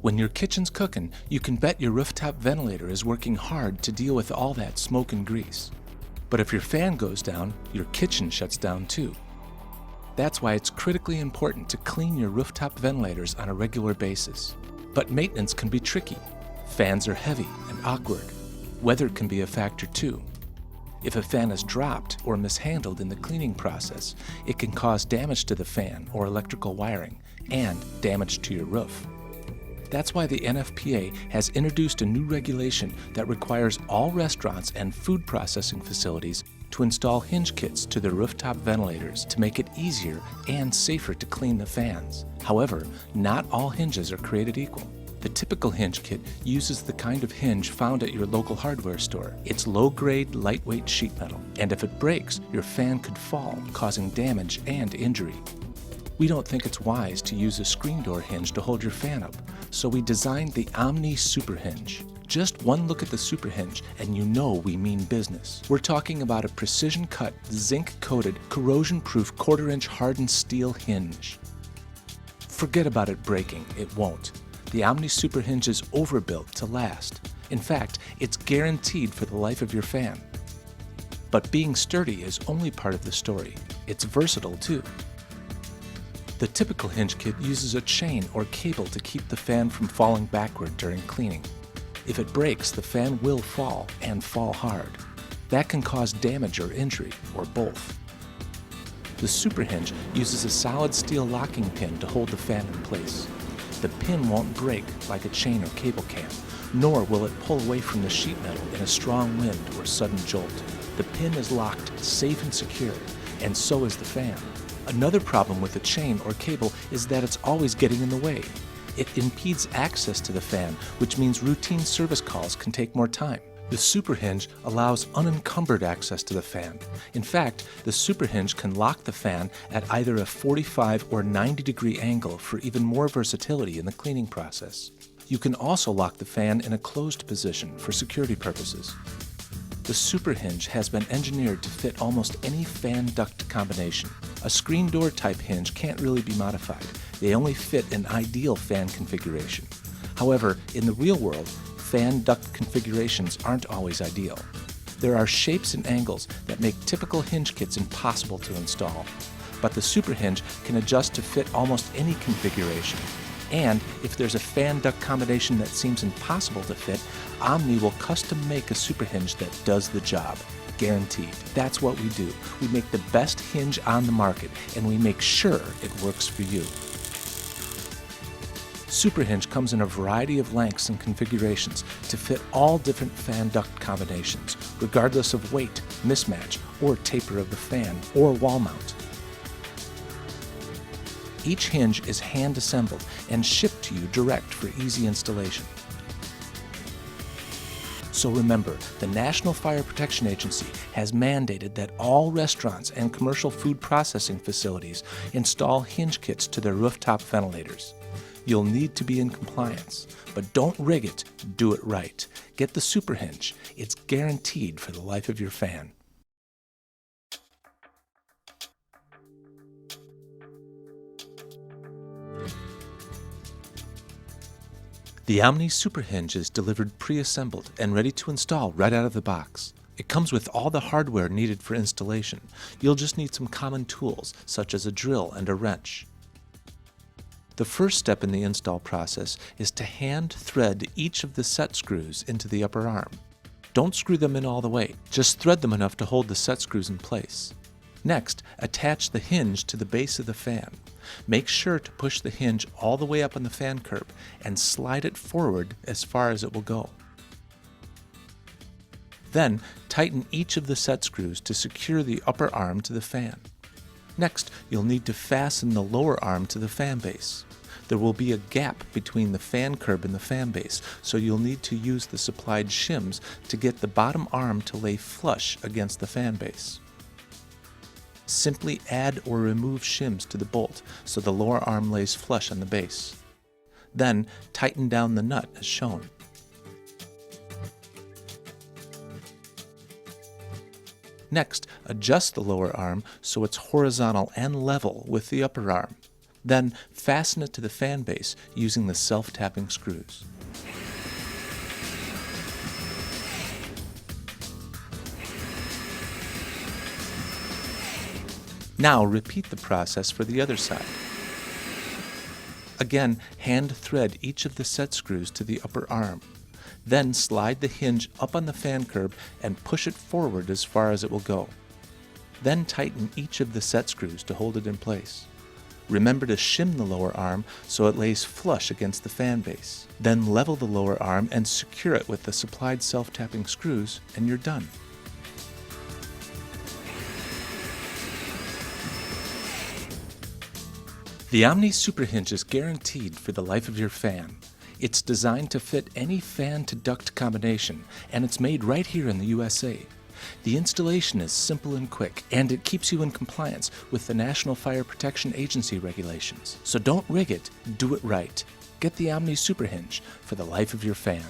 When your kitchen's cooking, you can bet your rooftop ventilator is working hard to deal with all that smoke and grease. But if your fan goes down, your kitchen shuts down too. That's why it's critically important to clean your rooftop ventilators on a regular basis. But maintenance can be tricky. Fans are heavy and awkward. Weather can be a factor too. If a fan is dropped or mishandled in the cleaning process, it can cause damage to the fan or electrical wiring and damage to your roof. That's why the NFPA has introduced a new regulation that requires all restaurants and food processing facilities to install hinge kits to their rooftop ventilators to make it easier and safer to clean the fans. However, not all hinges are created equal. The typical hinge kit uses the kind of hinge found at your local hardware store. It's low-grade, lightweight sheet metal, and if it breaks, your fan could fall, causing damage and injury. We don't think it's wise to use a screen door hinge to hold your fan up, so we designed the Omni SuperHinge. Just one look at the SuperHinge and you know we mean business. We're talking about a precision-cut, zinc-coated, corrosion-proof quarter-inch hardened steel hinge. Forget about it breaking, it won't. The Omni SuperHinge is overbuilt to last. In fact, it's guaranteed for the life of your fan. But being sturdy is only part of the story. It's versatile too. The typical hinge kit uses a chain or cable to keep the fan from falling backward during cleaning. If it breaks, the fan will fall, and fall hard. That can cause damage or injury, or both. The SuperHinge uses a solid steel locking pin to hold the fan in place. The pin won't break like a chain or cable can, nor will it pull away from the sheet metal in a strong wind or sudden jolt. The pin is locked, safe and secure, and so is the fan. Another problem with the chain or cable is that it's always getting in the way. It impedes access to the fan, which means routine service calls can take more time. The SuperHinge allows unencumbered access to the fan. In fact, the SuperHinge can lock the fan at either a 45 or 90-degree angle for even more versatility in the cleaning process. You can also lock the fan in a closed position for security purposes. The SuperHinge has been engineered to fit almost any fan duct combination. A screen door type hinge can't really be modified. They only fit an ideal fan configuration. However, in the real world, fan duct configurations aren't always ideal. There are shapes and angles that make typical hinge kits impossible to install. But the SuperHinge can adjust to fit almost any configuration. And if there's a fan duct combination that seems impossible to fit, Omni will custom make a SuperHinge that does the job. Guaranteed. That's what we do. We make the best hinge on the market, and we make sure it works for you. SuperHinge comes in a variety of lengths and configurations to fit all different fan duct combinations, regardless of weight, mismatch, or taper of the fan or wall mount. Each hinge is hand-assembled and shipped to you direct for easy installation. So remember, the National Fire Protection Agency has mandated that all restaurants and commercial food processing facilities install hinge kits to their rooftop ventilators. You'll need to be in compliance, but don't rig it, do it right. Get the SuperHinge. It's guaranteed for the life of your fan. The Omni SuperHinge is delivered pre-assembled and ready to install right out of the box. It comes with all the hardware needed for installation. You'll just need some common tools, such as a drill and a wrench. The first step in the install process is to hand thread each of the set screws into the upper arm. Don't screw them in all the way, just thread them enough to hold the set screws in place. Next, attach the hinge to the base of the fan. Make sure to push the hinge all the way up on the fan curb and slide it forward as far as it will go. Then, tighten each of the set screws to secure the upper arm to the fan. Next, you'll need to fasten the lower arm to the fan base. There will be a gap between the fan curb and the fan base, so you'll need to use the supplied shims to get the bottom arm to lay flush against the fan base. Simply add or remove shims to the bolt so the lower arm lays flush on the base. Then, tighten down the nut as shown. Next, adjust the lower arm so it's horizontal and level with the upper arm. Then, Fasten it to the fan base using the self-tapping screws. Now repeat the process for the other side. Again, hand thread each of the set screws to the upper arm. Then slide the hinge up on the fan curb and push it forward as far as it will go. Then tighten each of the set screws to hold it in place. Remember to shim the lower arm so it lays flush against the fan base. Then level the lower arm and secure it with the supplied self-tapping screws, and you're done. The Omni SuperHinge is guaranteed for the life of your fan. It's designed to fit any fan to duct combination, and it's made right here in the USA. The installation is simple and quick, and it keeps you in compliance with the National Fire Protection Agency regulations. So don't rig it, do it right. Get the Omni SuperHinge for the life of your fan.